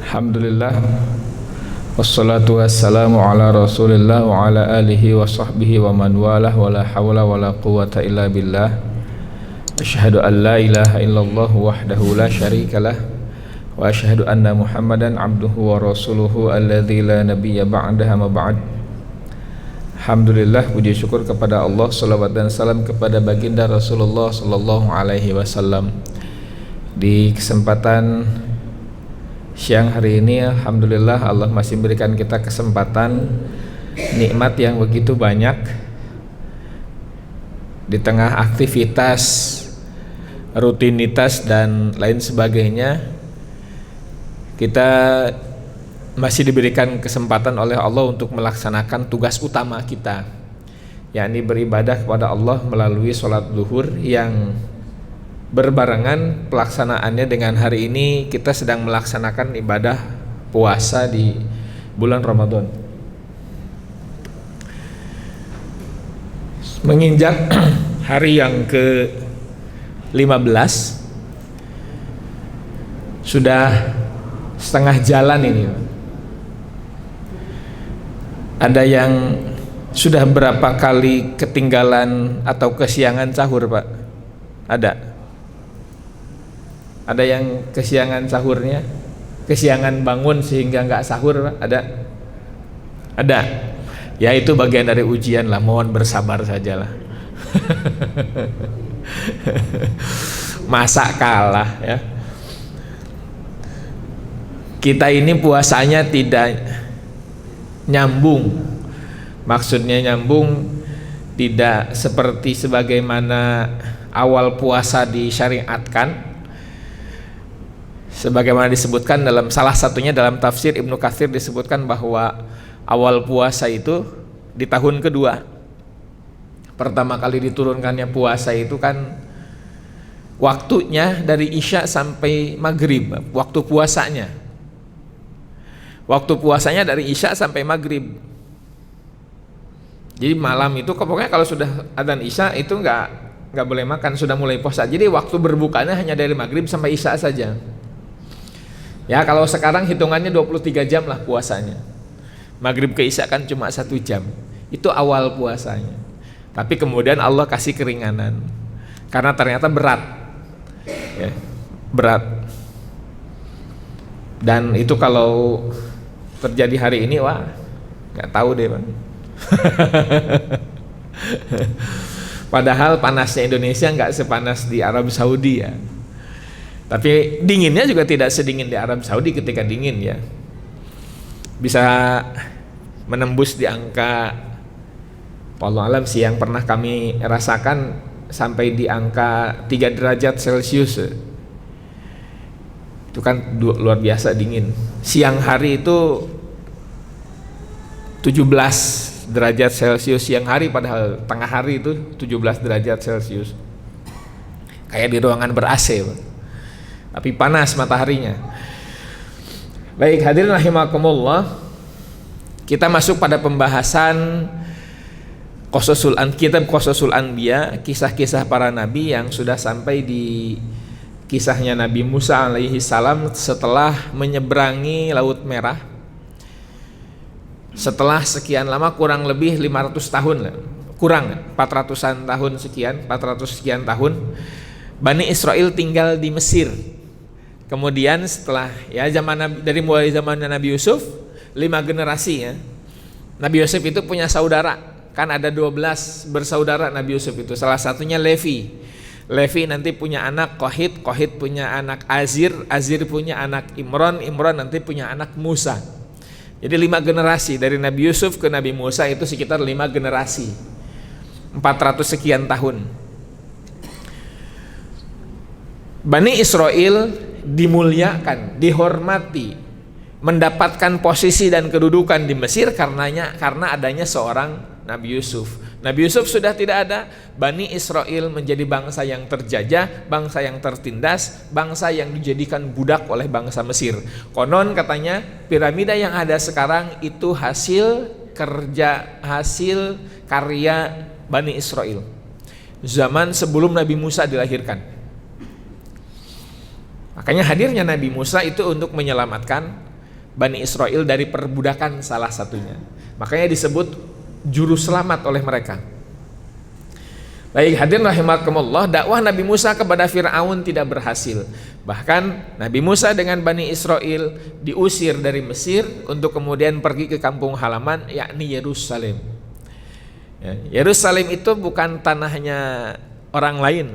Alhamdulillah, wassalatu wassalamu ala rasulillah wa ala alihi wa sahbihi wa man walah wa la hawla wa la quwata illa billah. Asyhadu an la ilaha illallah wahdahu la syarikalah wa asyhadu anna muhammadan abduhu wa rasuluhu alladzi la nabiyya ba'dahu ma ba'd. Alhamdulillah, puji syukur kepada Allah, salawat dan salam kepada baginda Rasulullah sallallahu alaihi wasallam. Di kesempatan siang hari ini, alhamdulillah Allah masih berikan kita kesempatan, nikmat yang begitu banyak di tengah aktivitas, rutinitas dan lain sebagainya. Kita masih diberikan kesempatan oleh Allah untuk melaksanakan tugas utama kita, yakni beribadah kepada Allah melalui sholat zuhur yang berbarengan pelaksanaannya dengan hari ini kita sedang melaksanakan ibadah puasa di bulan Ramadan. Menginjak hari yang ke-15, sudah setengah jalan ini. Ada yang sudah berapa kali ketinggalan atau kesiangan sahur, Pak? Ada yang kesiangan sahurnya, kesiangan bangun sehingga nggak sahur, Pak? Ada. Ya itu bagian dari ujian lah, mohon bersabar sajalah. Masa kalah ya. Kita ini puasanya tidak nyambung. Maksudnya nyambung tidak seperti sebagaimana awal puasa disyariatkan. Sebagaimana disebutkan dalam salah satunya dalam tafsir Ibnu Katsir, disebutkan bahwa awal puasa itu di tahun kedua. Pertama kali diturunkannya puasa itu kan waktunya dari Isya sampai Maghrib, waktu puasanya. Waktu puasanya dari Isya sampai Maghrib. Jadi malam itu pokoknya kalau sudah adzan Isya itu nggak boleh makan, sudah mulai puasa. Jadi waktu berbukanya hanya dari Maghrib sampai Isya saja. Ya kalau sekarang hitungannya 23 jam lah puasanya. Maghrib ke Isya kan cuma 1 jam. Itu awal puasanya. Tapi kemudian Allah kasih keringanan karena ternyata berat ya, berat. Dan itu kalau terjadi hari ini, wah gak tahu deh Bang. Padahal panasnya Indonesia gak sepanas di Arab Saudi ya. Tapi dinginnya juga tidak sedingin di Arab Saudi ketika dingin ya. Bisa menembus di angka, wallahu alam sih, yang pernah kami rasakan sampai di angka 3 derajat Celcius. Itu kan luar biasa dingin. Siang hari itu 17 derajat Celcius siang hari, padahal tengah hari itu 17 derajat Celcius. Kayak di ruangan ber-AC, tapi panas mataharinya. Baik, hadirin rahimakumullah, kita masuk pada pembahasan kitab Qasasul Anbiya, kisah-kisah para nabi yang sudah sampai di kisahnya Nabi Musa alaihi salam setelah menyeberangi Laut Merah. Setelah sekian lama, kurang lebih 500 tahun, kurang 400-an tahun sekian, 400 sekian tahun, Bani Israel tinggal di Mesir. Kemudian setelah ya dari mulai zaman Nabi Yusuf, 5 generasi ya. Nabi Yusuf itu punya saudara, kan ada 12 bersaudara Nabi Yusuf itu. Salah satunya Levi. Levi nanti punya anak Kohit, Kohit punya anak Azir, Azir punya anak Imron, Imron nanti punya anak Musa. Jadi 5 generasi dari Nabi Yusuf ke Nabi Musa itu sekitar 5 generasi, 400 sekian tahun. Bani Israel dimuliakan, dihormati, mendapatkan posisi dan kedudukan di Mesir karena adanya seorang Nabi Yusuf. Nabi Yusuf sudah tidak ada, Bani Israel menjadi bangsa yang terjajah, bangsa yang tertindas, bangsa yang dijadikan budak oleh bangsa Mesir. Konon katanya piramida yang ada sekarang itu hasil karya Bani Israel zaman sebelum Nabi Musa dilahirkan. Makanya hadirnya Nabi Musa itu untuk menyelamatkan Bani Israel dari perbudakan salah satunya. Makanya disebut juru selamat oleh mereka. Baik, hadirin rahimakumullah, dakwah Nabi Musa kepada Fir'aun tidak berhasil. Bahkan Nabi Musa dengan Bani Israel diusir dari Mesir untuk kemudian pergi ke kampung halaman, yakni Yerusalem. Yerusalem itu bukan tanahnya orang lain,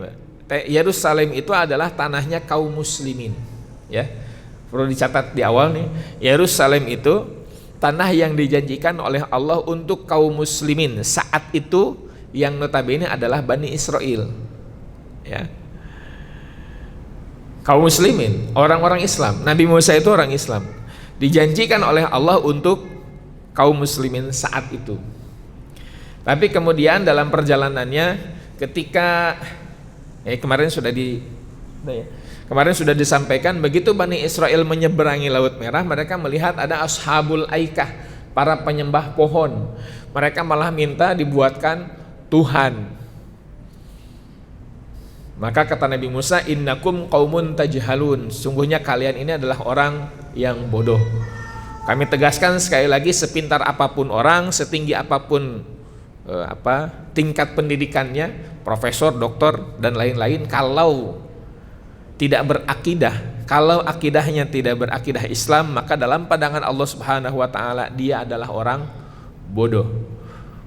Yerusalem itu adalah tanahnya kaum muslimin. Ya, perlu dicatat di awal nih, Yerusalem itu tanah yang dijanjikan oleh Allah untuk kaum muslimin saat itu, yang notabene adalah Bani Israel. Ya, kaum muslimin, orang-orang Islam. Nabi Musa itu orang Islam, dijanjikan oleh Allah untuk kaum muslimin saat itu. Tapi kemudian dalam perjalanannya, ketika kemarin sudah disampaikan, begitu Bani Israel menyeberangi Laut Merah, mereka melihat ada Ashabul Aikah, para penyembah pohon. Mereka malah minta dibuatkan Tuhan. Maka kata Nabi Musa, innakum qaumun tajhalun, sungguhnya kalian ini adalah orang yang bodoh. Kami tegaskan sekali lagi, sepintar apapun orang, setinggi apapun tingkat pendidikannya, profesor, doktor dan lain-lain, kalau tidak berakidah, kalau akidahnya tidak berakidah Islam, maka dalam pandangan Allah Subhanahu wa taala dia adalah orang bodoh.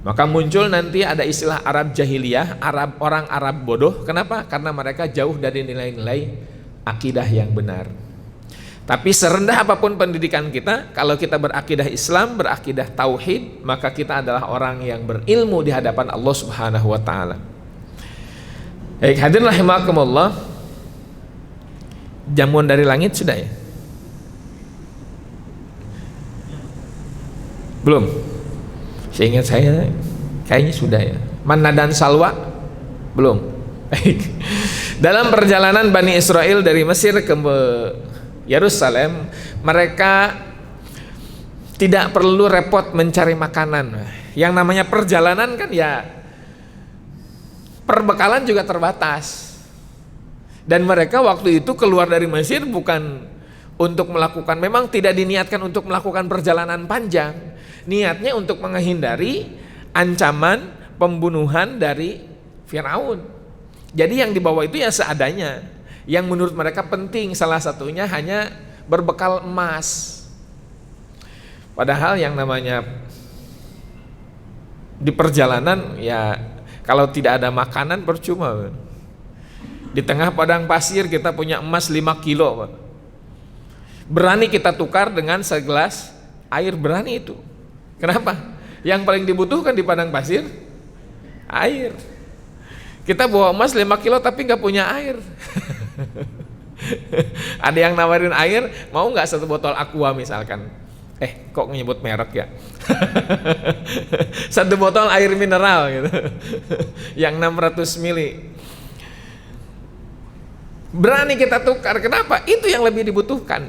Maka muncul nanti ada istilah Arab jahiliyah, orang Arab bodoh. Kenapa? Karena mereka jauh dari nilai-nilai akidah yang benar. Tapi serendah apapun pendidikan kita, kalau kita berakidah Islam, berakidah tauhid, maka kita adalah orang yang berilmu di hadapan Allah Subhanahu wa taala. Baik, hadirin rahimakumullah. Jamuan dari langit sudah ya? Belum? Seingat saya kayaknya sudah ya. Manna dan salwa? Belum. Baik. Dalam perjalanan Bani Israel dari Mesir ke Yerusalem, mereka tidak perlu repot mencari makanan. Yang namanya perjalanan kan ya, perbekalan juga terbatas. Dan mereka waktu itu keluar dari Mesir bukan untuk melakukan, memang tidak diniatkan untuk melakukan perjalanan panjang. Niatnya untuk menghindari ancaman pembunuhan dari Firaun. Jadi yang dibawa itu ya seadanya. Yang menurut mereka penting, salah satunya hanya berbekal emas. Padahal yang namanya di perjalanan ya, kalau tidak ada makanan percuma. Di tengah padang pasir kita punya emas 5 kilo, berani kita tukar dengan segelas air, berani itu. Kenapa? Yang paling dibutuhkan di padang pasir air. Kita bawa emas 5 kilo tapi nggak punya air. Ada yang nawarin air, mau nggak satu botol Aqua misalkan? Kok nyebut merek ya? Satu botol air mineral gitu, yang 600 mili. Berani kita tukar, kenapa? Itu yang lebih dibutuhkan.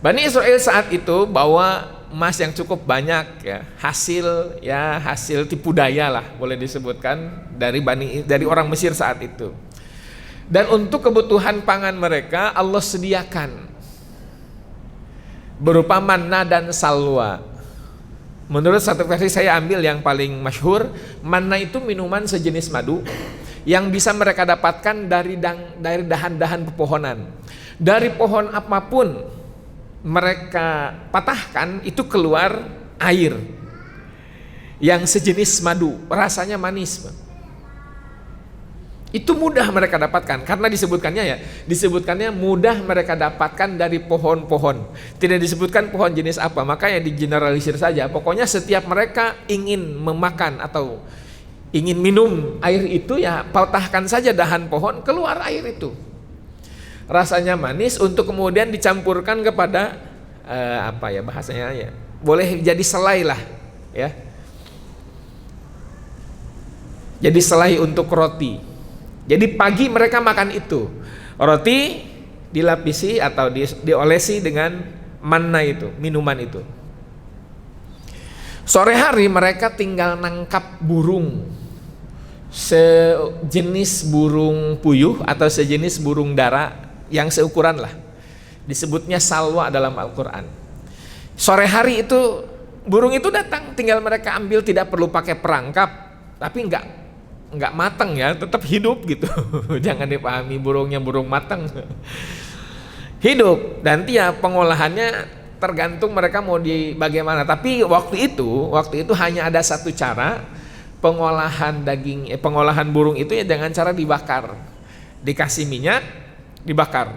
Bani Israel saat itu bawa emas yang cukup banyak ya, hasil tipu daya lah boleh disebutkan dari orang Mesir saat itu. Dan untuk kebutuhan pangan mereka Allah sediakan berupa manna dan salwa. Menurut satu versi saya ambil yang paling masyhur, manna itu minuman sejenis madu yang bisa mereka dapatkan dari dahan-dahan pepohonan. Dari pohon apapun mereka patahkan itu keluar air yang sejenis madu, rasanya manis. Itu mudah mereka dapatkan karena disebutkannya mudah mereka dapatkan dari pohon-pohon. Tidak disebutkan pohon jenis apa, makanya digeneralisir saja. Pokoknya setiap mereka ingin memakan atau ingin minum air itu ya patahkan saja dahan pohon, keluar air itu. Rasanya manis, untuk kemudian dicampurkan kepada bahasanya ya, boleh jadi selai lah ya. Jadi selai untuk roti. Jadi pagi mereka makan itu. Roti dilapisi atau diolesi dengan manna itu, minuman itu. Sore hari mereka tinggal nangkap burung, sejenis burung puyuh atau sejenis burung dara yang seukuran lah. disebutnya salwa dalam Al-Quran. Sore hari itu burung itu datang, tinggal mereka ambil, tidak perlu pakai perangkap, tapi nggak matang ya, tetap hidup gitu. Jangan dipahami burungnya burung matang. Hidup, dan ya pengolahannya tergantung mereka mau di bagaimana. Tapi waktu itu hanya ada satu cara pengolahan pengolahan burung itu ya, dengan cara dibakar, dikasih minyak, dibakar.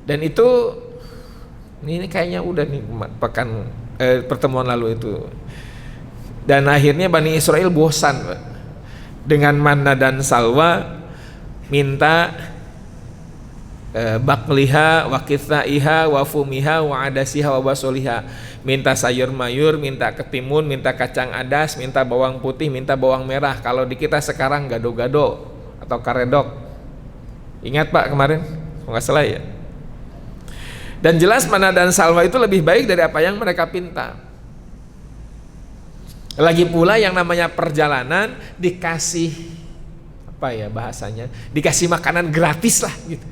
Dan itu ini kayaknya udah nih pertemuan lalu itu. Dan akhirnya Bani Israel bosan dengan manna dan salwa, minta bakliha wa kithaiha wa fumiha wa adasiha wa basoliha, minta sayur mayur, minta ketimun, minta kacang adas, minta bawang putih, minta bawang merah. Kalau di kita sekarang gado-gado atau karedok. Ingat Pak kemarin, nggak salah ya. Dan jelas manna dan salwa itu lebih baik dari apa yang mereka pinta. Lagi pula yang namanya perjalanan dikasih apa ya bahasanya, dikasih makanan gratis lah gitu.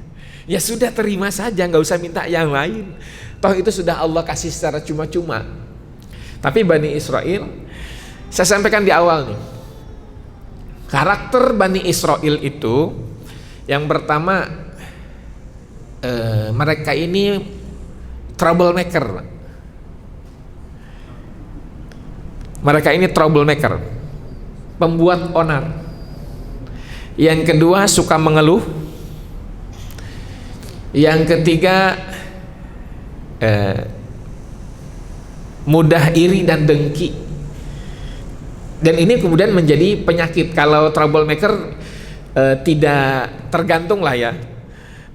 Ya sudah, terima saja, nggak usah minta yang lain. Toh itu sudah Allah kasih secara cuma-cuma. Tapi Bani Israel, saya sampaikan di awal nih, karakter Bani Israel itu yang pertama, mereka ini troublemaker. Mereka ini troublemaker, pembuat onar. Yang kedua, suka mengeluh. Yang ketiga, mudah iri dan dengki. Dan ini kemudian menjadi penyakit. Kalau troublemaker tidak tergantung lah ya.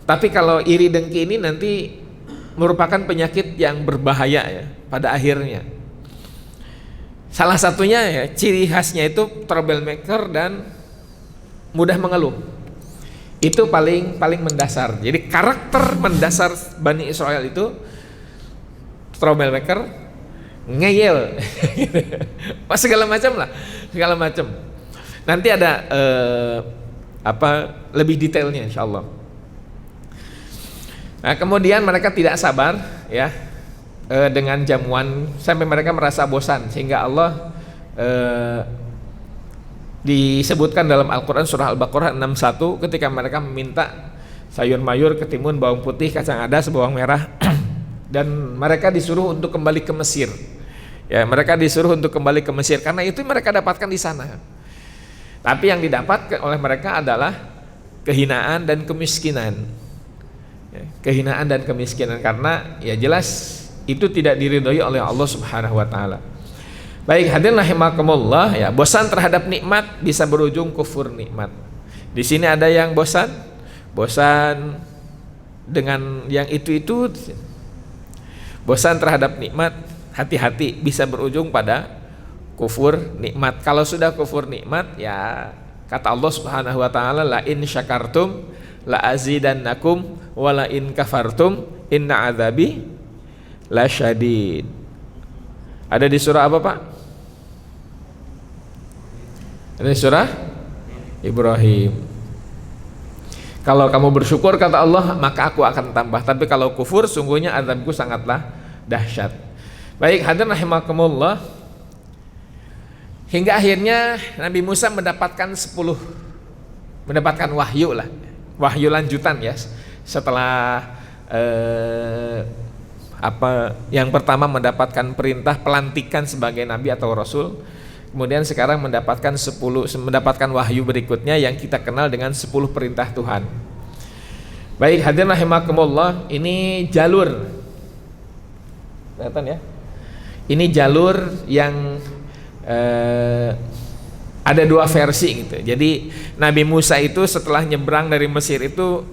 Tapi kalau iri dengki ini nanti merupakan penyakit yang berbahaya ya pada akhirnya. Salah satunya ya, ciri khasnya itu troublemaker dan mudah mengeluh. Itu paling mendasar. Jadi karakter mendasar Bani Israel itu troublemaker, ngeyel, segala macam lah, segala macam. Nanti ada lebih detailnya insyaallah. Nah, kemudian mereka tidak sabar ya dengan jamuan sampai mereka merasa bosan, sehingga Allah disebutkan dalam Al-Quran surah Al-Baqarah 61 ketika mereka meminta sayur mayur, ketimun, bawang putih, kacang adas, bawang merah dan mereka disuruh untuk kembali ke Mesir ya, mereka disuruh untuk kembali ke Mesir karena itu mereka dapatkan di sana. Tapi yang didapat oleh mereka adalah kehinaan dan kemiskinan ya, kehinaan dan kemiskinan, karena ya jelas itu tidak diridhoi oleh Allah Subhanahu wa taala. Baik, hadirin rahimakumullah ya, bosan terhadap nikmat bisa berujung kufur nikmat. Di sini ada yang bosan dengan yang itu. Bosan terhadap nikmat, hati-hati bisa berujung pada kufur nikmat. Kalau sudah kufur nikmat ya, kata Allah Subhanahu wa taala, la in syakartum la azidannakum wa la in kafartum inna adzabi lasyadid. Ada di surah apa Pak? Ada di surah Ibrahim. Kalau kamu bersyukur kata Allah maka aku akan tambah, tapi kalau kufur sungguhnya azabku sangatlah dahsyat. Baik, hadirin rahimakumullah, hingga akhirnya Nabi Musa mendapatkan wahyu lah, wahyu lanjutan ya, setelah yang pertama mendapatkan perintah pelantikan sebagai nabi atau rasul, kemudian sekarang mendapatkan wahyu berikutnya yang kita kenal dengan 10 perintah Tuhan. Baik, hadirin rahimakumullah, ini jalur, kelihatan ya, ini jalur yang ada 2 versi gitu. Jadi Nabi Musa itu setelah nyebrang dari Mesir itu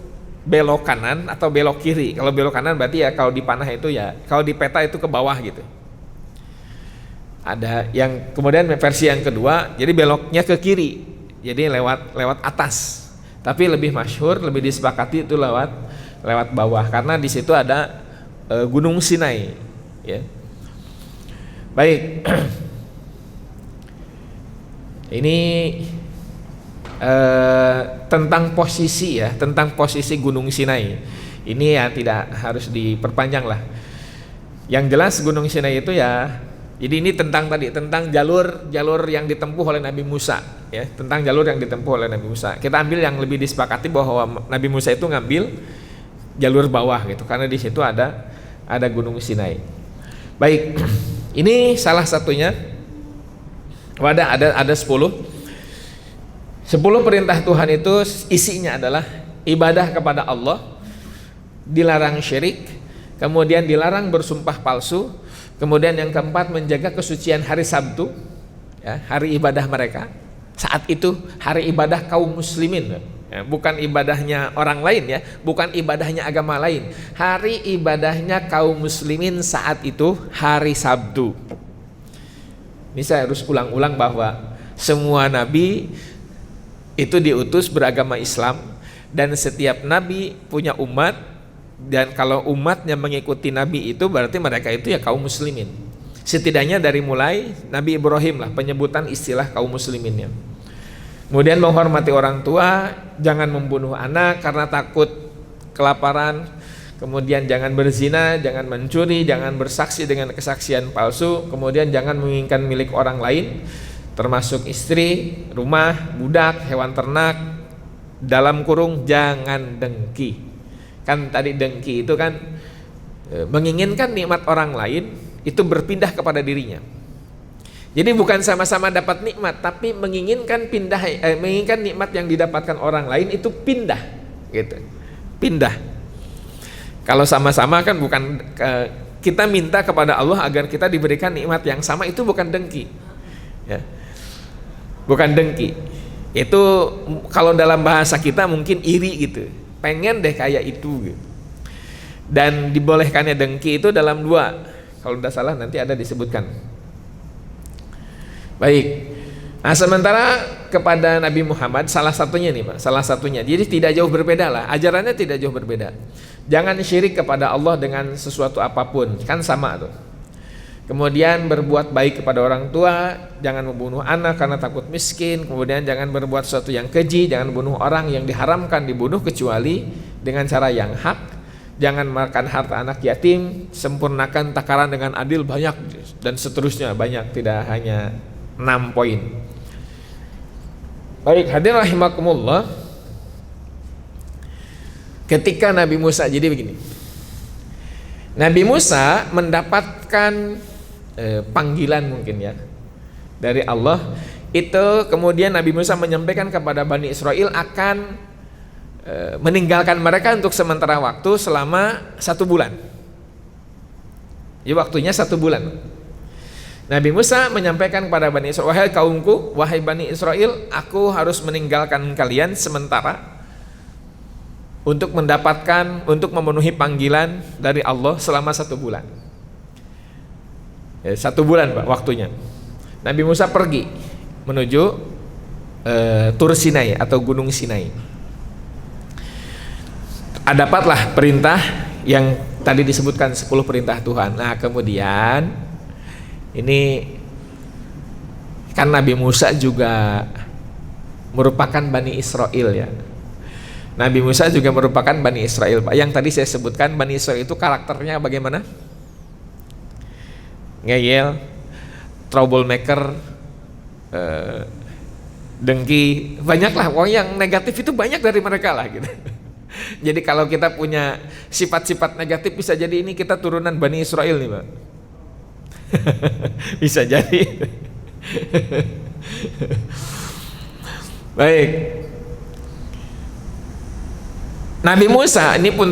belok kanan atau belok kiri. Kalau belok kanan berarti ya kalau di panah itu ya, kalau di peta itu ke bawah gitu. Ada yang kemudian versi yang kedua, jadi beloknya ke kiri, jadi lewat atas. Tapi lebih masyhur, lebih disepakati itu lewat bawah karena di situ ada Gunung Sinai. Ya. Baik, ini tentang posisi Gunung Sinai. Ini ya tidak harus diperpanjang lah. Yang jelas Gunung Sinai itu ya, jadi ini tentang jalur yang ditempuh oleh Nabi Musa, ya, tentang jalur yang ditempuh oleh Nabi Musa. Kita ambil yang lebih disepakati bahwa Nabi Musa itu ngambil jalur bawah gitu, karena di situ ada Gunung Sinai. Baik, ini salah satunya. Ada 10 perintah Tuhan itu isinya adalah ibadah kepada Allah, dilarang syirik, kemudian dilarang bersumpah palsu, kemudian yang keempat menjaga kesucian hari Sabtu, ya, hari ibadah mereka. Saat itu hari ibadah kaum muslimin, ya, bukan ibadahnya orang lain, ya, bukan ibadahnya agama lain. Hari ibadahnya kaum muslimin saat itu hari Sabtu. Ini saya harus ulang-ulang bahwa semua nabi itu diutus beragama Islam, dan setiap nabi punya umat. Dan kalau umatnya mengikuti Nabi itu berarti mereka itu ya kaum muslimin. Setidaknya dari mulai Nabi Ibrahim lah penyebutan istilah kaum musliminnya. Kemudian menghormati orang tua, jangan membunuh anak karena takut kelaparan. Kemudian jangan berzina, jangan mencuri, jangan bersaksi dengan kesaksian palsu. Kemudian jangan menginginkan milik orang lain, termasuk istri, rumah, budak, hewan ternak. Dalam kurung jangan dengki. Kan tadi dengki itu kan menginginkan nikmat orang lain itu berpindah kepada dirinya. Jadi bukan sama-sama dapat nikmat, tapi menginginkan nikmat yang didapatkan orang lain itu pindah, gitu. Pindah. Kalau sama-sama kan bukan kita minta kepada Allah agar kita diberikan nikmat yang sama, itu bukan dengki, ya. Bukan dengki. Itu kalau dalam bahasa kita mungkin iri gitu. Pengen deh kayak itu gitu. Dan dibolehkannya dengki itu dalam 2, kalau tidak salah nanti ada disebutkan. Baik. Nah, sementara kepada Nabi Muhammad salah satunya nih Pak, salah satunya. Jadi tidak jauh berbeda lah, ajarannya tidak jauh berbeda. Jangan syirik kepada Allah dengan sesuatu apapun, kan sama tuh. Kemudian berbuat baik kepada orang tua, jangan membunuh anak karena takut miskin. Kemudian jangan berbuat sesuatu yang keji, jangan bunuh orang yang diharamkan dibunuh kecuali dengan cara yang hak. Jangan makan harta anak yatim, sempurnakan takaran dengan adil, banyak dan seterusnya, banyak, tidak hanya 6 poin. Baik, hadirin rahimakumullah. Ketika Nabi Musa, jadi begini, Nabi Musa mendapatkan panggilan mungkin ya dari Allah itu. Kemudian Nabi Musa menyampaikan kepada Bani Israel akan meninggalkan mereka untuk sementara waktu selama 1 bulan. Ya, waktunya 1 bulan. Nabi Musa menyampaikan kepada Bani Israel, wahai kaumku, wahai Bani Israel, aku harus meninggalkan kalian sementara untuk memenuhi panggilan dari Allah selama 1 bulan. Ya, 1 bulan Pak waktunya. Nabi Musa pergi menuju Tur Sinai atau Gunung Sinai. Dapatlah perintah yang tadi disebutkan 10 perintah Tuhan. Nah, kemudian ini kan Nabi Musa juga merupakan Bani Israel ya. Nabi Musa juga merupakan Bani Israel Pak. Yang tadi saya sebutkan Bani Israel itu karakternya bagaimana? Ngeyel, troublemaker, dengki, banyaklah. Wong yang negatif itu banyak dari mereka lah gitu. Jadi kalau kita punya sifat-sifat negatif, bisa jadi ini kita turunan Bani Israel nih Pak. Bisa jadi. Baik. Nabi Musa ini pun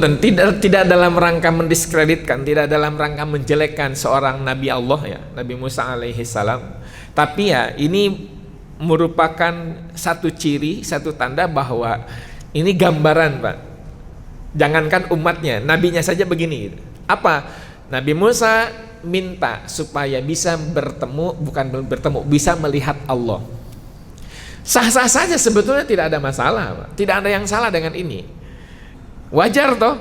tidak dalam rangka mendiskreditkan, tidak dalam rangka menjelekkan seorang Nabi Allah ya, Nabi Musa alaihi salam. Tapi ya ini merupakan satu ciri, satu tanda bahwa ini gambaran Pak. Jangankan umatnya, nabinya saja begini. Apa? Nabi Musa minta supaya bisa bisa melihat Allah. Sah-sah saja sebetulnya, tidak ada masalah Pak. Tidak ada yang salah dengan ini. Wajar toh?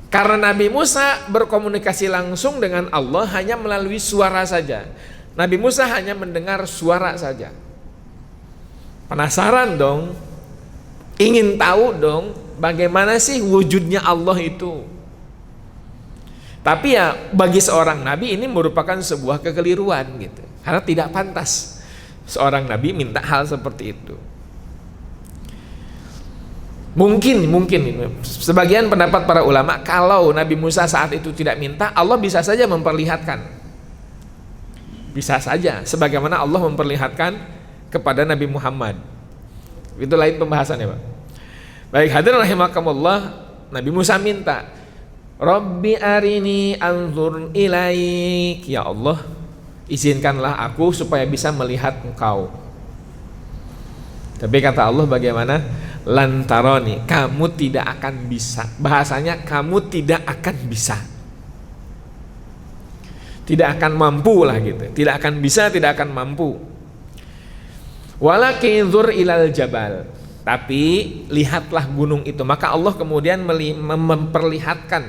Karena Nabi Musa berkomunikasi langsung dengan Allah hanya melalui suara saja. Nabi Musa hanya mendengar suara saja. Penasaran dong, ingin tahu dong, Bagaimana sih wujudnya Allah itu? Tapi ya bagi seorang nabi ini merupakan sebuah kekeliruan gitu. Karena tidak pantas seorang nabi minta hal seperti itu. Mungkin ini sebagian pendapat para ulama, kalau Nabi Musa saat itu tidak minta, Allah bisa saja memperlihatkan. Bisa saja, sebagaimana Allah memperlihatkan kepada Nabi Muhammad. Itu lain pembahasannya, Pak. Baik, hadirin rahimakumullah, Nabi Musa minta, Rabbi arini anzur ilaik, ya Allah, izinkanlah aku supaya bisa melihat Engkau. Tapi kata Allah bagaimana? Lantaroni, kamu tidak akan bisa. Bahasanya kamu tidak akan bisa, tidak akan mampu lah gitu. Tidak akan bisa, tidak akin mampu. Walakin zur ilal jabal, tapi lihatlah gunung itu. Maka Allah kemudian memperlihatkan,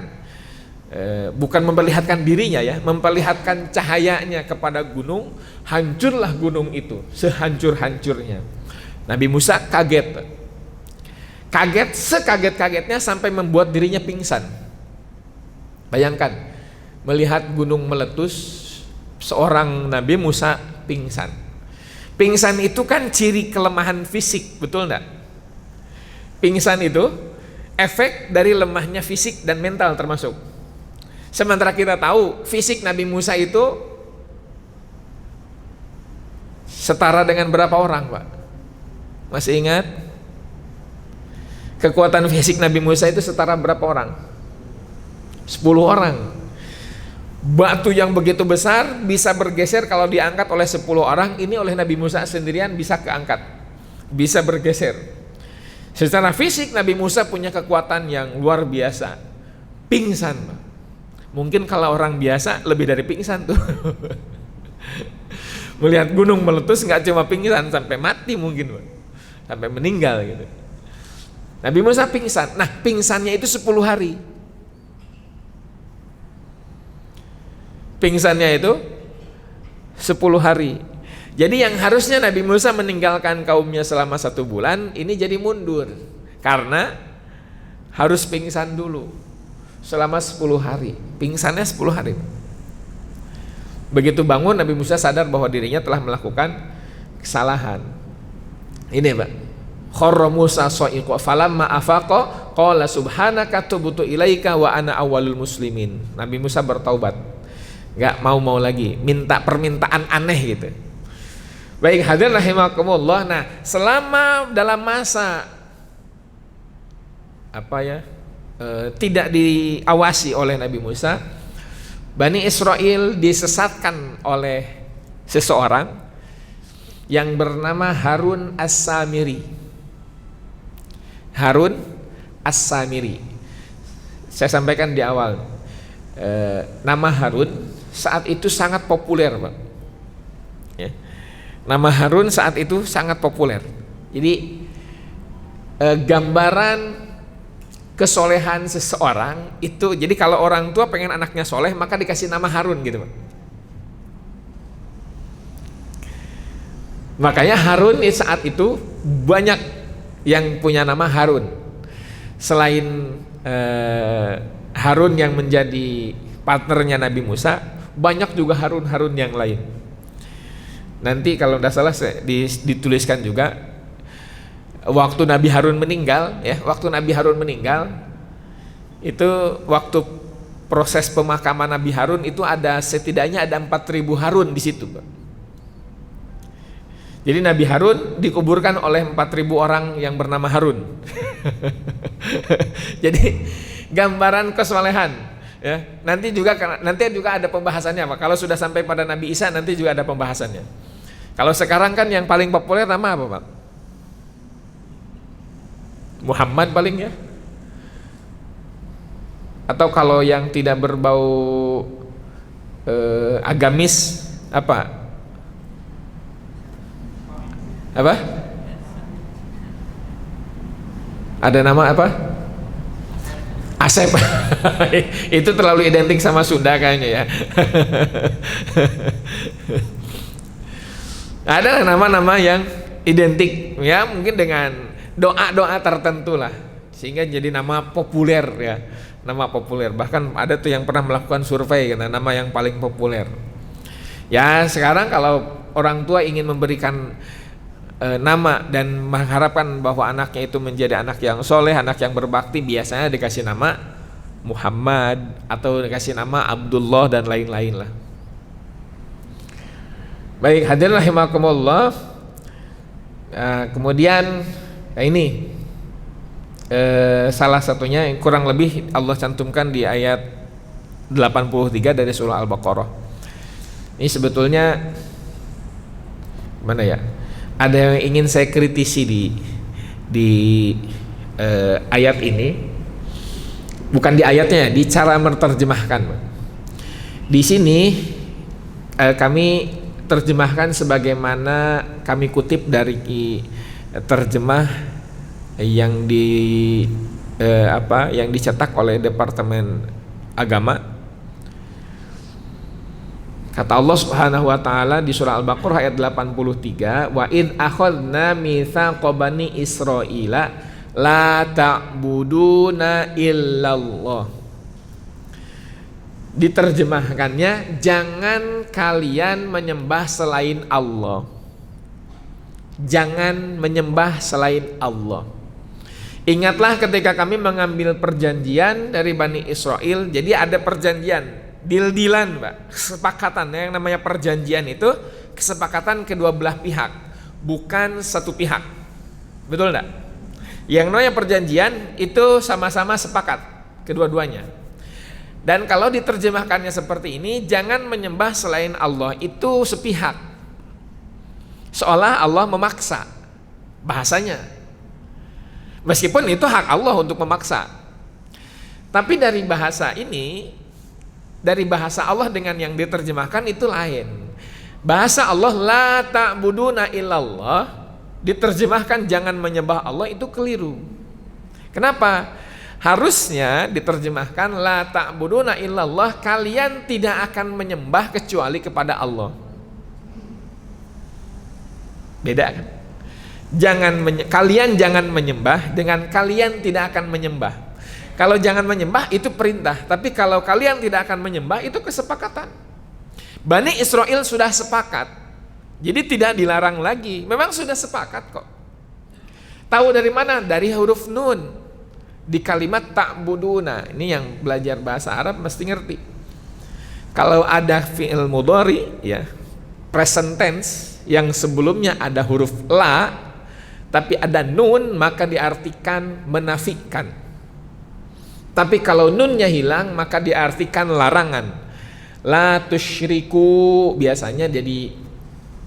bukan memperlihatkan dirinya ya, memperlihatkan cahayanya kepada gunung. Hancurlah gunung itu sehancur-hancurnya. Nabi Musa kaget sekaget-kagetnya sampai membuat dirinya pingsan. Bayangkan, melihat gunung meletus, seorang Nabi Musa pingsan. Pingsan itu kan ciri kelemahan fisik, betul enggak? Pingsan itu efek dari lemahnya fisik dan mental termasuk. Sementara kita tahu fisik Nabi Musa itu setara dengan berapa orang, Pak? Masih ingat? Kekuatan fisik Nabi Musa itu setara berapa orang? 10 orang. Batu yang begitu besar bisa bergeser kalau diangkat oleh 10 orang. Ini oleh Nabi Musa sendirian bisa keangkat, bisa bergeser. Secara fisik Nabi Musa punya kekuatan yang luar biasa. Pingsan, mungkin kalau orang biasa lebih dari pingsan tuh. Melihat gunung meletus nggak cuma pingsan, sampai mati mungkin, sampai meninggal gitu. Nabi Musa pingsan. Nah, pingsannya itu 10 hari. Pingsannya itu 10 hari. Jadi yang harusnya Nabi Musa meninggalkan kaumnya selama 1 bulan, ini jadi mundur. Karena harus pingsan dulu selama 10 hari. Pingsannya 10 hari. Begitu bangun, Nabi Musa sadar bahwa dirinya telah melakukan kesalahan. Ini, Pak. Kharra Musa sa'iqa falamma afaqa qala subhanaka tubtu ilaika wa ana awwalul muslimin. Nabi Musa bertaubat, enggak mau lagi minta permintaan aneh gitu. Baik, hadirin rahimakumullah. Nah, selama dalam masa tidak diawasi oleh Nabi Musa, Bani Israel disesatkan oleh seseorang yang bernama Harun As-Samiri. Harun As-Samiri. Saya sampaikan di awal, nama Harun saat itu sangat populer, Pak. Ya. Nama Harun saat itu sangat populer. Jadi gambaran kesolehan seseorang itu, jadi kalau orang tua pengen anaknya soleh maka dikasih nama Harun gitu, Pak. Makanya Harun saat itu banyak yang punya nama Harun. Selain Harun yang menjadi partnernya Nabi Musa, banyak juga Harun-Harun yang lain. Nanti kalau tidak salah dituliskan juga, waktu Nabi Harun meninggal, ya, waktu Nabi Harun meninggal itu waktu proses pemakaman Nabi Harun itu setidaknya ada 4.000 Harun di situ, Pak. Jadi Nabi Harun dikuburkan oleh 4.000 orang yang bernama Harun. Jadi gambaran kesolehan, ya. Nanti juga ada pembahasannya, Pak. Kalau sudah sampai pada Nabi Isa nanti juga ada pembahasannya. Kalau sekarang kan yang paling populer nama apa, Pak? Muhammad paling, ya. Atau kalau yang tidak berbau agamis apa? Ada nama apa? Asep. Itu terlalu identik sama Sunda kayaknya, ya. Ada nama-nama yang identik, ya, mungkin dengan doa-doa tertentu lah. sehingga jadi nama populer ya, nama populer. Bahkan ada tuh yang pernah melakukan survei karena nama yang paling populer. Ya sekarang kalau orang tua ingin memberikan nama dan mengharapkan bahwa anaknya itu menjadi anak yang soleh, anak yang berbakti, biasanya dikasih nama Muhammad atau dikasih nama Abdullah dan lain-lain lah. Baik, hadirin rahimakumullah. Kemudian ini salah satunya yang kurang lebih Allah cantumkan di ayat 83 dari surah Al-Baqarah. Ini sebetulnya mana ya? Ada yang ingin saya kritisi di ayat ini, bukan di ayatnya, di cara menerjemahkan. Di sini kami terjemahkan sebagaimana kami kutip dari terjemah yang yang dicetak oleh Departemen Agama. Kata Allah Subhanahu wa taala di surah Al-Baqarah ayat 83, wa id akhadna mitsaqa bani Israila la ta'buduna illallah. Diterjemahkannya, jangan kalian menyembah selain Allah. Jangan menyembah selain Allah. Ingatlah ketika kami mengambil perjanjian dari Bani Israel. Jadi ada perjanjian, deal-dealan, Pak. Kesepakatan. Yang namanya perjanjian itu kesepakatan kedua belah pihak, bukan satu pihak. Betul enggak? Yang namanya perjanjian itu sama-sama sepakat kedua-duanya. Dan kalau diterjemahkannya seperti ini, jangan menyembah selain Allah, itu sepihak. Seolah Allah memaksa bahasanya. Meskipun itu hak Allah untuk memaksa. Tapi dari bahasa ini, dari bahasa Allah dengan yang diterjemahkan itu lain. Bahasa Allah la ta'buduna illallah diterjemahkan jangan menyembah Allah, itu keliru. Kenapa? Harusnya diterjemahkan la ta'buduna illallah, kalian tidak akan menyembah kecuali kepada Allah. Beda kan? Kalian jangan menyembah dengan kalian tidak akan menyembah. Kalau jangan menyembah itu perintah, tapi kalau kalian tidak akan menyembah itu kesepakatan. Bani Israel sudah sepakat, jadi tidak dilarang lagi. Memang sudah sepakat kok. Tahu dari mana? Dari huruf nun di kalimat ta'buduna. Ini yang belajar bahasa Arab mesti ngerti. Kalau ada fi'il mudhari ya, present tense yang sebelumnya ada huruf la tapi ada nun, maka diartikan menafikan. Tapi kalau nunnya hilang maka diartikan larangan. La tusyriku biasanya jadi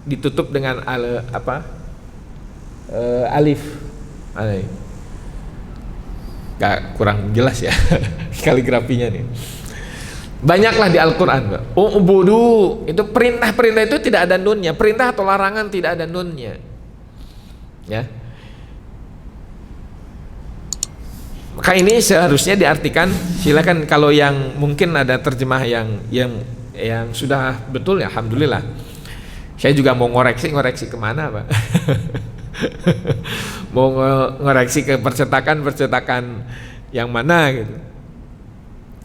ditutup dengan alif. Gak, kurang jelas ya kaligrafinya nih. Banyaklah di Al-Quran, ubudu itu perintah-perintah itu tidak ada nunnya, perintah atau larangan tidak ada nunnya, ya. Maka ini seharusnya diartikan, silakan kalau yang mungkin ada terjemah yang sudah betul ya, alhamdulillah. Saya juga mau ngoreksi kemana, Pak? Mau ngoreksi ke percetakan yang mana gitu.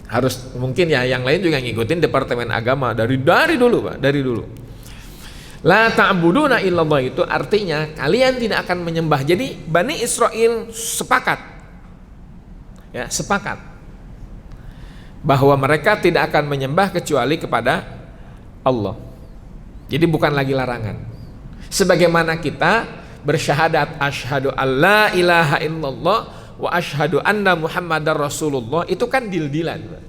Harus mungkin ya yang lain juga ngikutin Departemen Agama dari dulu, Pak, dari dulu. La ta'buduna illallah itu artinya kalian tidak akan menyembah. Jadi Bani Israel sepakat. Ya, sepakat bahwa mereka tidak akan menyembah kecuali kepada Allah. Jadi bukan lagi larangan. Sebagaimana kita bersyahadat asyhadu alla ilaha illallah wa asyhadu anna muhammadar rasulullah, itu kan deal-dealan.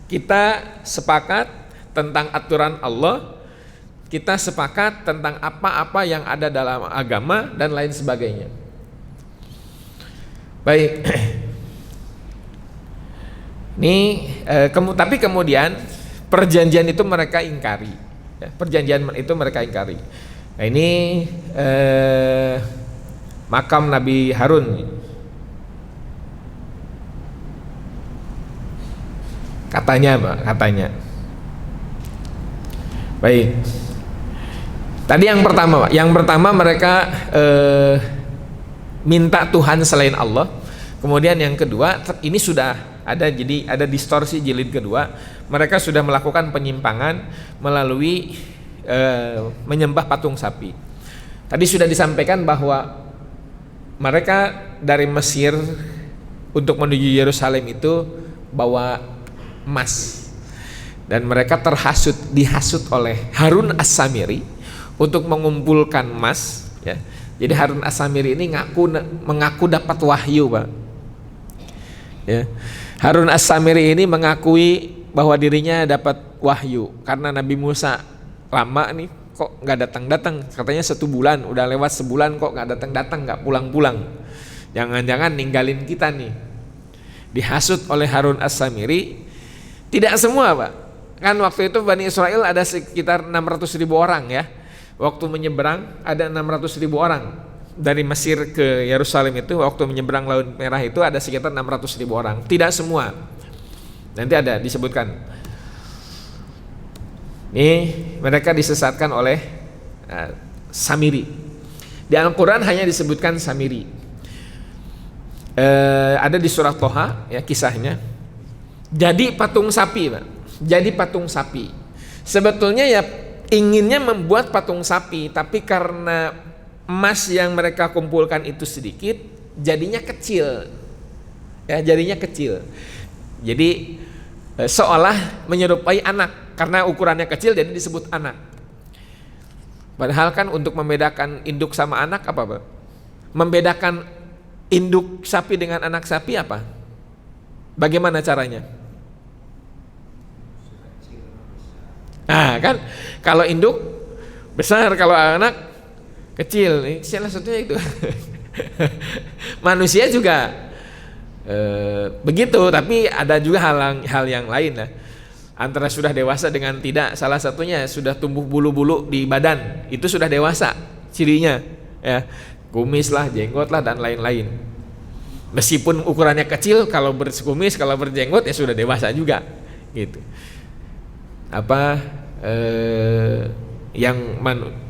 Kita sepakat tentang aturan Allah, kita sepakat tentang apa-apa yang ada dalam agama dan lain sebagainya. Baik. Tapi kemudian perjanjian itu mereka ingkari. Ya, perjanjian itu mereka ingkari. Nah, ini makam Nabi Harun. Katanya, Pak, katanya. Baik. Tadi yang pertama, Pak. Yang pertama mereka minta Tuhan selain Allah. Kemudian yang kedua, ini sudah ada, jadi ada distorsi jilid kedua. Mereka sudah melakukan penyimpangan melalui menyembah patung sapi. Tadi sudah disampaikan bahwa mereka dari Mesir untuk menuju Yerusalem itu bawa emas, dan mereka dihasut oleh Harun As-Samiri untuk mengumpulkan emas, ya. Jadi Harun As-Samiri ini mengaku dapat wahyu, Pak. Ya. Harun As-Samiri ini mengakui bahwa dirinya dapat wahyu karena Nabi Musa lama nih kok nggak datang-datang, katanya 1 bulan, udah lewat sebulan kok nggak datang-datang, nggak pulang-pulang, jangan-jangan ninggalin kita nih. Dihasut oleh Harun As-Samiri. Tidak semua, Pak, kan waktu itu Bani Israel ada sekitar 600.000 orang, ya. Waktu menyeberang ada 600.000 orang dari Mesir ke Yerusalem itu, waktu menyeberang Laut Merah itu ada sekitar 600.000 orang. Tidak semua, nanti ada disebutkan. Ini mereka disesatkan oleh Samiri. Di Al-Quran hanya disebutkan Samiri. Ada di surah Toha, ya, kisahnya. Jadi patung sapi, Pak. Jadi patung sapi. Sebetulnya ya inginnya membuat patung sapi, tapi karena emas yang mereka kumpulkan itu sedikit, jadinya kecil. Ya, jadinya kecil. Jadi seolah menyerupai anak, karena ukurannya kecil jadi disebut anak. Padahal kan untuk membedakan induk sama anak apa, Pak? Membedakan induk sapi dengan anak sapi apa? Bagaimana caranya? Nah, kan kalau induk besar, kalau anak kecil. Salah satunya itu. Manusia juga begitu, tapi ada juga hal yang lain lah. Antara sudah dewasa dengan tidak, salah satunya sudah tumbuh bulu-bulu di badan, itu sudah dewasa cirinya, ya. Kumis lah, jenggot lah, dan lain-lain. Meskipun ukurannya kecil, kalau berkumis, kalau berjenggot ya sudah dewasa juga, gitu.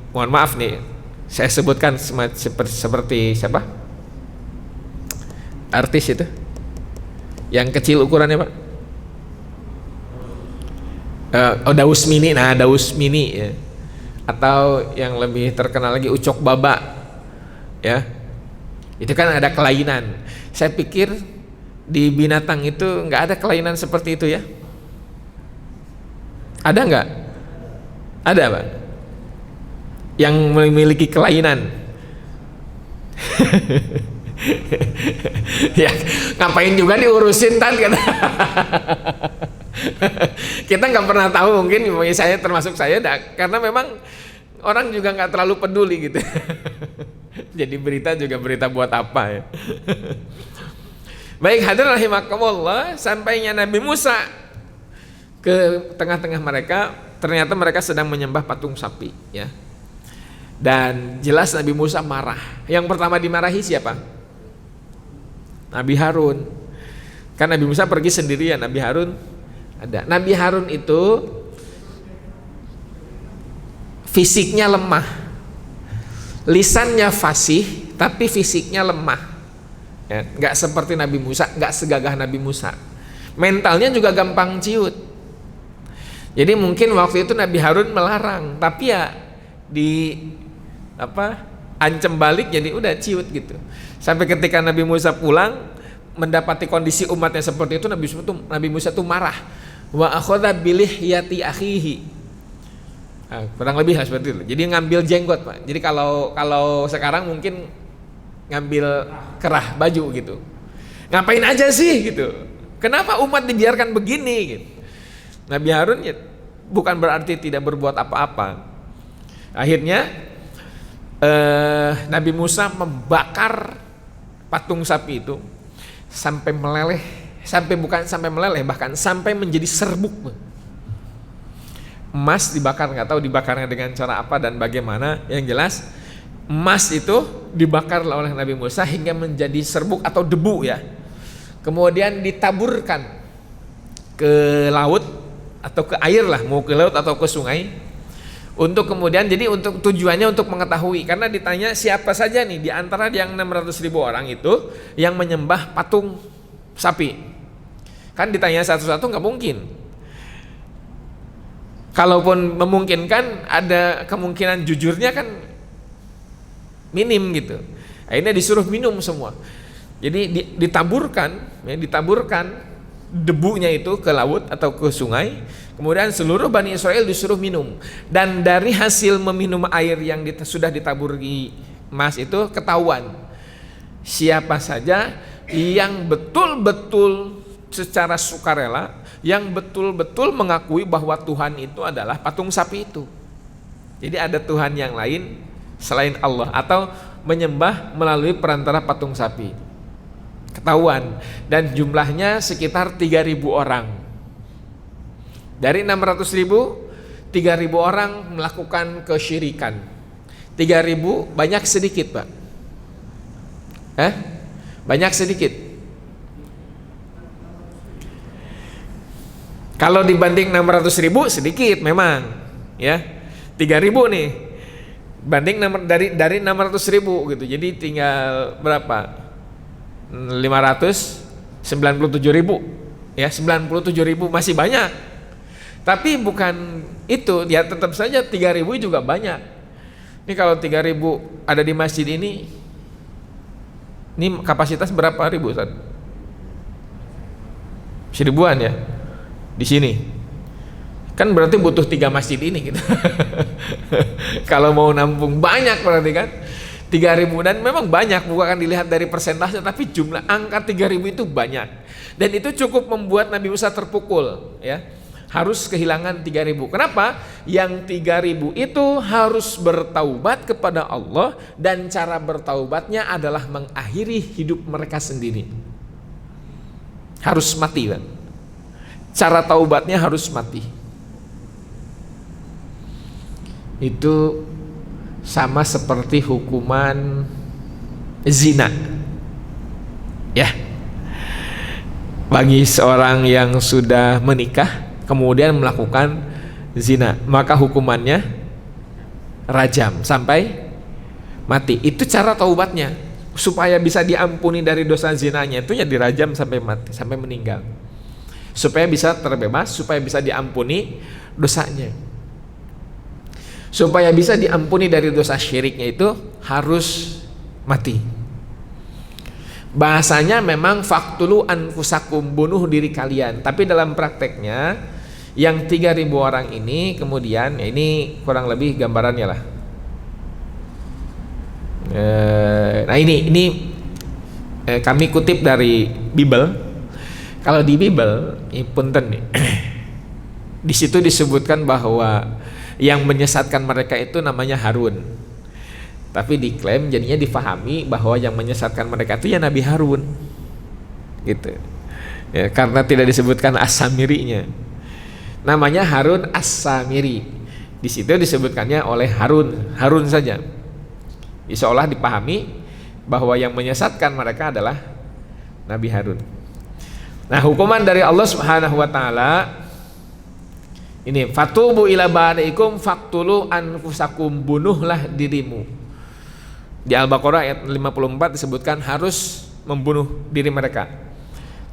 Mohon maaf nih, saya sebutkan seperti siapa? Artis itu yang kecil ukurannya, Pak. Daus Mini. Nah, Daus Mini, ya. Atau yang lebih terkenal lagi Ucok Baba, ya. Itu kan ada kelainan. Saya pikir di binatang itu nggak ada kelainan seperti itu, ya. Ada nggak? Ada, Pak, yang memiliki kelainan. Ya, ngapain juga diurusin kan? Kita nggak pernah tahu, mungkin saya termasuk saya, karena memang orang juga nggak terlalu peduli gitu. Jadi berita juga berita buat apa, ya. Baik, hadirin rahimakumullah, sampainya Nabi Musa ke tengah-tengah mereka, ternyata mereka sedang menyembah patung sapi, ya. Dan jelas Nabi Musa marah. Yang pertama dimarahi siapa? Nabi Harun. Kan Nabi Musa pergi sendirian, Nabi Harun ada. Nabi Harun itu fisiknya lemah, lisannya fasih, tapi fisiknya lemah, ya, nggak seperti Nabi Musa, nggak segagah Nabi Musa. Mentalnya juga gampang ciut. Jadi mungkin waktu itu Nabi Harun melarang, tapi ya ancam balik, jadi udah ciut gitu. Sampai ketika Nabi Musa pulang mendapati kondisi umatnya seperti itu, Nabi Musa tuh marah. Wa akhadha bilihyati akhihi. Kurang lebih seperti itu. Jadi ngambil jenggot, Pak. Jadi kalau sekarang mungkin ngambil kerah baju gitu. Ngapain aja sih gitu? Kenapa umat dibiarkan begini gitu? Nabi Harun ya bukan berarti tidak berbuat apa-apa. Akhirnya Nabi Musa membakar patung sapi itu sampai meleleh, bahkan sampai menjadi serbuk. Emas dibakar, nggak tahu dibakarnya dengan cara apa dan bagaimana. Yang jelas emas itu dibakar oleh Nabi Musa hingga menjadi serbuk atau debu, ya. Kemudian ditaburkan ke laut atau ke air lah, mau ke laut atau ke sungai, Untuk kemudian, jadi untuk tujuannya untuk mengetahui, karena ditanya siapa saja nih di antara yang 600.000 orang itu yang menyembah patung sapi. Kan ditanya satu-satu nggak mungkin. Kalaupun memungkinkan, ada kemungkinan jujurnya kan minim gitu. Akhirnya disuruh minum semua. Jadi ditaburkan debunya itu ke laut atau ke sungai. Kemudian seluruh Bani Israel disuruh minum, dan dari hasil meminum air yang sudah ditaburi emas itu ketahuan siapa saja yang betul-betul secara sukarela, yang betul-betul mengakui bahwa Tuhan itu adalah patung sapi itu. Jadi ada Tuhan yang lain selain Allah, atau menyembah melalui perantara patung sapi. Ketahuan, dan jumlahnya sekitar 3.000 orang. Dari 600.000, 3.000 orang melakukan kesyirikan. 3.000 banyak sedikit, Pak? Banyak sedikit? Kalau dibanding 600.000 sedikit memang, ya. 3.000 nih, banding dari 600.000 gitu. Jadi tinggal berapa? 597.000, ya. 97.000 masih banyak. Tapi bukan itu, ya tetap saja 3.000 juga banyak. Ini kalau 3.000 ada di masjid ini kapasitas berapa ribu, Ustaz? Seribuan ya di sini. Kan berarti butuh 3 masjid ini gitu. Kalau mau nampung banyak berarti kan 3.000, dan memang banyak, bukan dilihat dari persentase, tapi jumlah angka 3.000 itu banyak. Dan itu cukup membuat Nabi Musa terpukul, ya. Harus kehilangan 3.000. Kenapa? Yang 3.000 itu harus bertaubat kepada Allah, dan cara bertaubatnya adalah mengakhiri hidup mereka sendiri. Harus mati, kan? Cara taubatnya harus mati. Itu sama seperti hukuman zina, ya. Bagi seorang yang sudah menikah kemudian melakukan zina, maka hukumannya rajam sampai mati. Itu cara taubatnya. Supaya bisa diampuni dari dosa zinanya itu ya dirajam sampai mati, sampai meninggal. Supaya bisa terbebas, supaya bisa diampuni dosanya. Supaya bisa diampuni dari dosa syiriknya itu harus mati. Bahasanya memang faktulu anfusakum, bunuh diri kalian. Tapi dalam prakteknya yang 3.000 orang ini kemudian, ya ini kurang lebih gambarannya lah. Nah ini kami kutip dari Bible. Kalau di Bible, ini punten nih. Di situ disebutkan bahwa yang menyesatkan mereka itu namanya Harun. Tapi diklaim jadinya difahami bahwa yang menyesatkan mereka itu ya Nabi Harun, gitu. Ya, karena tidak disebutkan As-Samirinya. Namanya Harun As-Samiri. Di situ disebutkannya oleh Harun saja. Seolah dipahami bahwa yang menyesatkan mereka adalah Nabi Harun. Nah, hukuman dari Allah Subhanahu wa taala ini, fatubu ila bari'ikum faktulu anfusakum, bunuhlah dirimu. Di Al-Baqarah ayat 54 disebutkan harus membunuh diri mereka.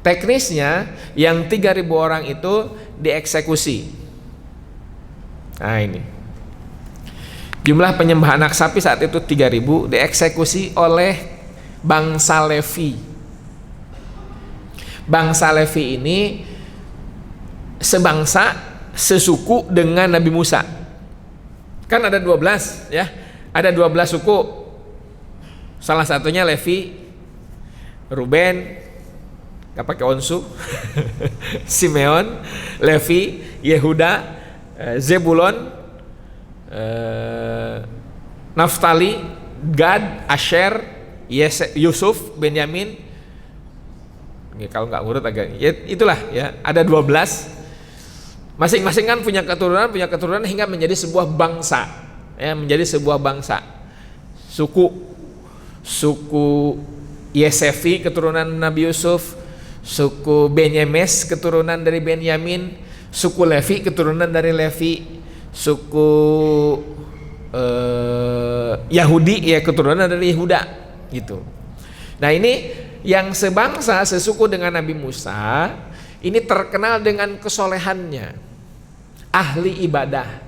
Teknisnya yang 3.000 orang itu dieksekusi. Nah ini, jumlah penyembah anak sapi saat itu 3.000 dieksekusi oleh bangsa Levi. Bangsa Levi ini sebangsa, sesuku dengan Nabi Musa. Kan ada 12 ya, ada 12 suku. Salah satunya Levi, Ruben, gak pakai onsu, Simeon, Levi, Yehuda, Zebulon, Naftali, Gad, Asher, Yusuf, Benyamin. Kalau nggak ngurut agak, ya itulah ya, ada 12. Masing-masing kan punya keturunan hingga menjadi sebuah bangsa, ya, menjadi sebuah bangsa. Suku Yesefi keturunan Nabi Yusuf, suku Benyamin keturunan dari Benyamin, suku Levi keturunan dari Levi, suku Yahudi, ya keturunan dari Yehuda gitu. Nah ini yang sebangsa sesuku dengan Nabi Musa ini terkenal dengan kesolehannya, ahli ibadah.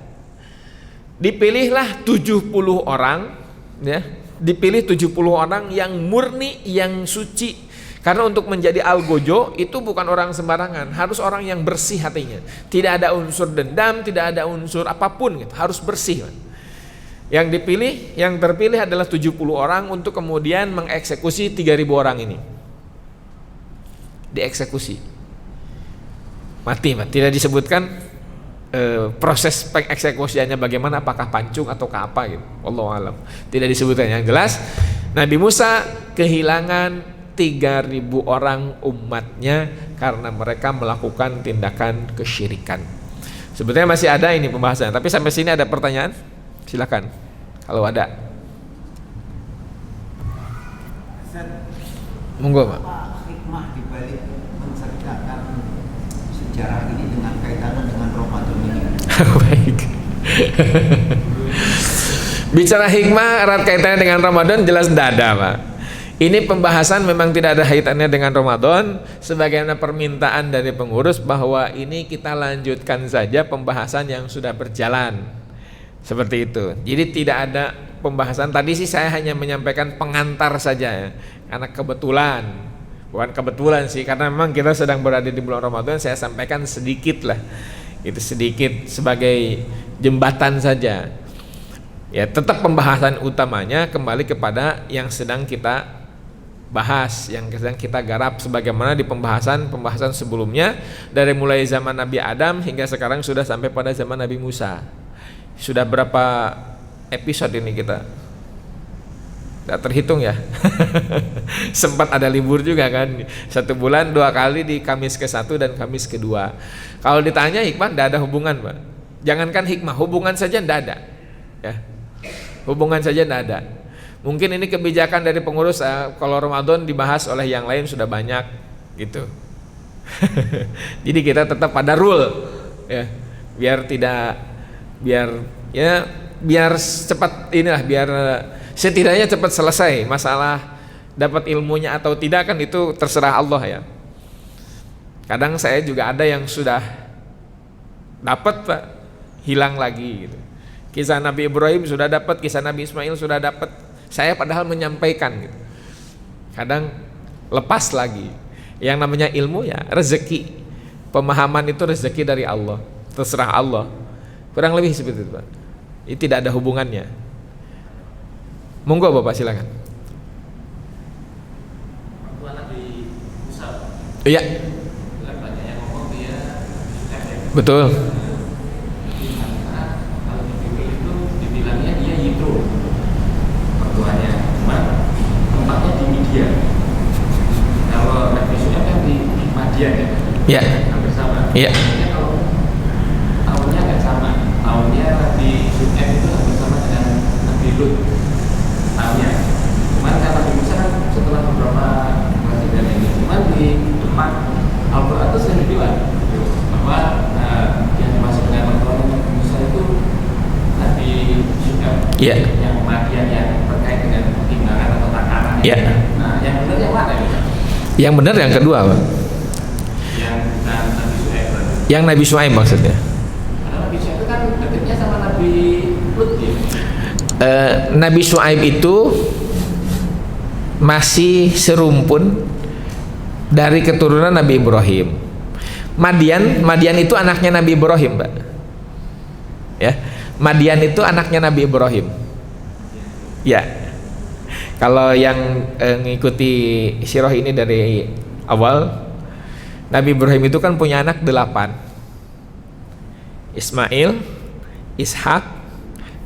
Dipilihlah 70 orang, ya, dipilih 70 orang yang murni, yang suci. Karena untuk menjadi algojo itu bukan orang sembarangan, harus orang yang bersih hatinya. Tidak ada unsur dendam, tidak ada unsur apapun gitu, harus bersih. Yang dipilih, yang terpilih adalah 70 orang untuk kemudian mengeksekusi 3.000 orang ini. Dieksekusi. Mati, tidak disebutkan proses pengeksekusiannya bagaimana, apakah pancung atau apa gitu. Wallahu alam. Tidak disebutkan. Yang jelas Nabi Musa kehilangan 3.000 orang umatnya karena mereka melakukan tindakan kesyirikan. Sebetulnya masih ada ini pembahasan, tapi sampai sini ada pertanyaan? Silakan kalau ada. Monggo, Pak. Hikmah dibalik menceritakan sejarah ini dengan kaitannya dengan Ramadan ini. Baik. Bicara hikmah erat kaitannya dengan Ramadan jelas tidak ada, Pak. Ini pembahasan memang tidak ada kaitannya dengan Ramadan, sebagaimana permintaan dari pengurus bahwa ini kita lanjutkan saja pembahasan yang sudah berjalan. Seperti itu. Jadi tidak ada pembahasan. Tadi sih saya hanya menyampaikan pengantar saja ya. Karena kebetulan, bukan kebetulan sih, karena memang kita sedang berada di bulan Ramadan, saya sampaikan sedikit lah. Itu sedikit sebagai jembatan saja. Ya, tetap pembahasan utamanya kembali kepada yang sedang kita bahas, yang sedang kita garap sebagaimana di pembahasan sebelumnya, dari mulai zaman Nabi Adam hingga sekarang sudah sampai pada zaman Nabi Musa. Sudah berapa episode ini kita? Tidak terhitung ya. Sempat ada libur juga kan, 1 bulan 2 kali di Kamis ke-1 dan Kamis ke-2. Kalau ditanya hikmah, tidak ada hubungan, Pak. Jangankan hikmah, hubungan saja tidak ada ya. Hubungan saja tidak ada. Mungkin ini kebijakan dari pengurus, kalau Ramadan dibahas oleh yang lain sudah banyak gitu. Jadi kita tetap pada rule ya, biar cepat inilah, biar setidaknya cepat selesai masalah. Dapat ilmunya atau tidak kan itu terserah Allah ya. Kadang saya juga ada yang sudah dapat, Pak, hilang lagi gitu. Kisah Nabi Ibrahim sudah dapat, kisah Nabi Ismail sudah dapat, saya padahal menyampaikan gitu. Kadang lepas lagi. Yang namanya ilmu ya rezeki. Pemahaman itu rezeki dari Allah, terserah Allah. Kurang lebih seperti itu, Pak. Ini tidak ada hubungannya. Monggo Bapak silakan. Iya. Betul. Ya, hampir sama. Iya. Kalau tahunnya agak sama, tahunnya Nabi Syuaib itu hampir sama dengan Nabi Lut tahunnya. Cuman kan Nabi Musa kan setelah beberapa generasi dan ini, cuman di depan Al-Quran itu sering dibilang bahwa yang dimaksud dengan Nabi Musa itu Nabi Syuaib, yang kematian yang terkait dengan pertimbangan atau takaran. Nah, yang benar yang mana ya? Yang benar yang kedua, Pak. Yang Nabi Syuaib maksudnya. Karena Nabi Syuaib itu kan dekatnya sama Nabi Lut ya. Nabi Syuaib itu masih serumpun dari keturunan Nabi Ibrahim. Madian itu anaknya Nabi Ibrahim, Pak. Ya, Madian itu anaknya Nabi Ibrahim. Ya. Kalau yang ngikuti sirah ini dari awal, Nabi Ibrahim itu kan punya anak 8, Ismail, Ishak,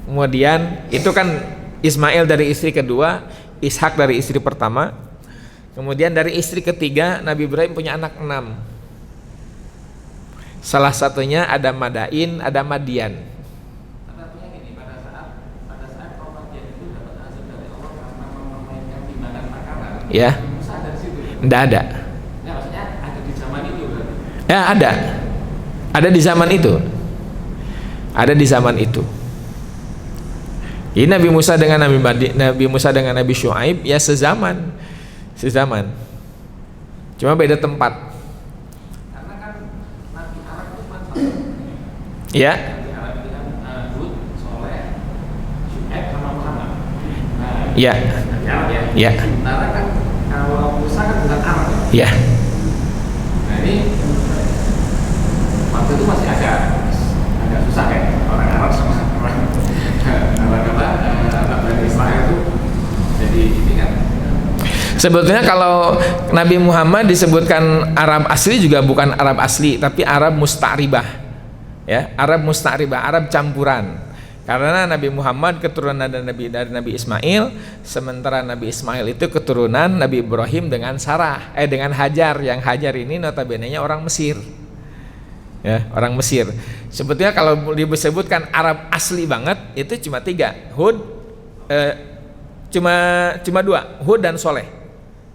kemudian itu kan Ismail dari istri kedua, Ishak dari istri pertama, kemudian dari istri ketiga Nabi Ibrahim punya anak 6. Salah satunya ada Madain, ada Madian. Artinya gini, pada saat Madian itu dapat hasil dari Allah karena memainkan timbangan makanan. Ya. Musa ada di situ. Tidak ada. Maksudnya ada di zaman itu berarti. Ya ada di zaman itu. ada di zaman itu. Ini Nabi Musa dengan Nabi Syuaib ya sezaman. Cuma beda tempat. Karena kan Nabi Arab itu kan Ya. Nabi Arab itu kan Hud, Soleh, Syuaib sama Muhammad. Nah, Ya. Nabi Arab ya. Ya. Sementara kan kalau Musa kan bukan Arab ya. Ya. Nah ini waktu itu masih agak susah ya orang Arab sama orang Bani Israel itu jadi ini kan. Sebetulnya kalau Nabi Muhammad disebutkan Arab asli juga bukan Arab asli, tapi Arab musta'ribah. Ya, Arab musta'ribah, Arab campuran. Karena Nabi Muhammad keturunan dari Nabi Ismail, sementara Nabi Ismail itu keturunan Nabi Ibrahim dengan dengan Hajar, yang Hajar ini notabene-nya orang Mesir. Ya, orang Mesir. Sebetulnya kalau disebutkan Arab asli banget itu cuma 3, Hud, cuma 2, Hud dan Soleh.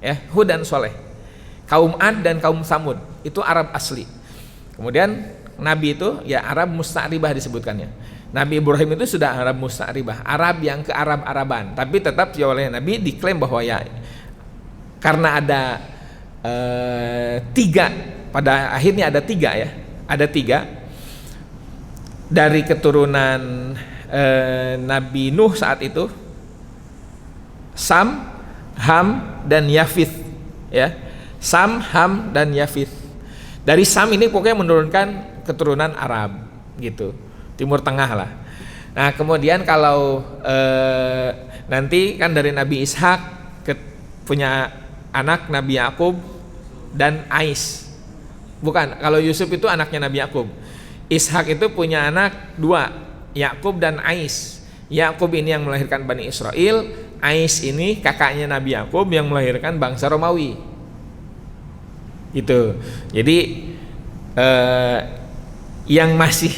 Ya, Hud dan Soleh. Kaum Ad dan kaum Samud itu Arab asli. Kemudian Nabi itu ya Arab musta'ribah disebutkannya. Nabi Ibrahim itu sudah Arab musta'ribah, Arab yang ke Arab-Araban, tapi tetap ya oleh Nabi diklaim bahwa ya karena ada 3, pada akhirnya ada 3 ya. Ada 3 dari keturunan Nabi Nuh saat itu, Sam, Ham, dan Yafith. Ya, Sam, Ham, dan Yafith. Dari Sam ini pokoknya menurunkan keturunan Arab gitu, Timur Tengah lah. Nah kemudian kalau nanti kan dari Nabi Ishak punya anak Nabi Yakub dan Ais. Bukan, kalau Yusuf itu anaknya Nabi Yakub. Ishak itu punya anak 2, Yakub dan Ais. Yakub ini yang melahirkan Bani Israel, Ais ini kakaknya Nabi Yakub yang melahirkan bangsa Romawi. Gitu. Jadi yang masih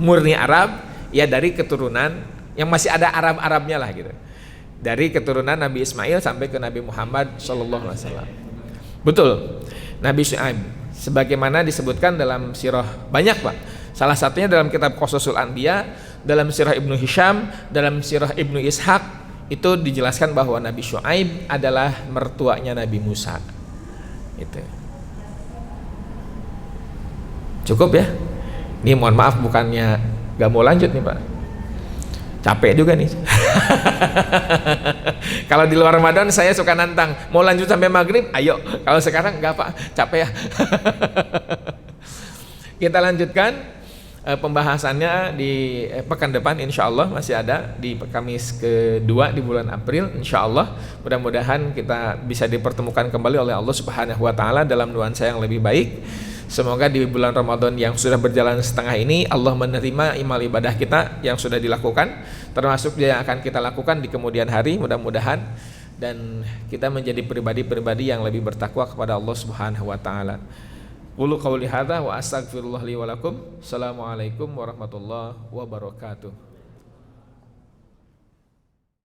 murni Arab ya dari keturunan yang masih ada Arab-Arabnya lah gitu. Dari keturunan Nabi Ismail sampai ke Nabi Muhammad sallallahu alaihi wasallam. Betul. Nabi Syuaib sebagaimana disebutkan dalam sirah banyak Pak. Salah satunya dalam kitab Qasasul Anbiya, dalam sirah Ibnu Hisham, dalam sirah Ibnu Ishaq itu dijelaskan bahwa Nabi Syuaib adalah mertuanya Nabi Musa. Itu. Cukup ya. Ini mohon maaf bukannya gak mau lanjut nih Pak, capek juga nih. Kalau di luar Ramadan saya suka nantang, mau lanjut sampai maghrib, ayo. Kalau sekarang enggak Pak, capek ya. Kita lanjutkan pembahasannya di pekan depan, insya Allah masih ada di Kamis kedua di bulan April, insya Allah. Mudah-mudahan kita bisa dipertemukan kembali oleh Allah Subhanahu Wa Taala dalam nuansa yang lebih baik. Semoga di bulan Ramadan yang sudah berjalan setengah ini Allah menerima amal ibadah kita yang sudah dilakukan, termasuk yang akan kita lakukan di kemudian hari, mudah-mudahan, dan kita menjadi pribadi-pribadi yang lebih bertakwa kepada Allah Subhanahu wa taala. Qulu qouli hadza wa astaghfirullah li wa lakum. Assalamualaikum warahmatullahi wabarakatuh.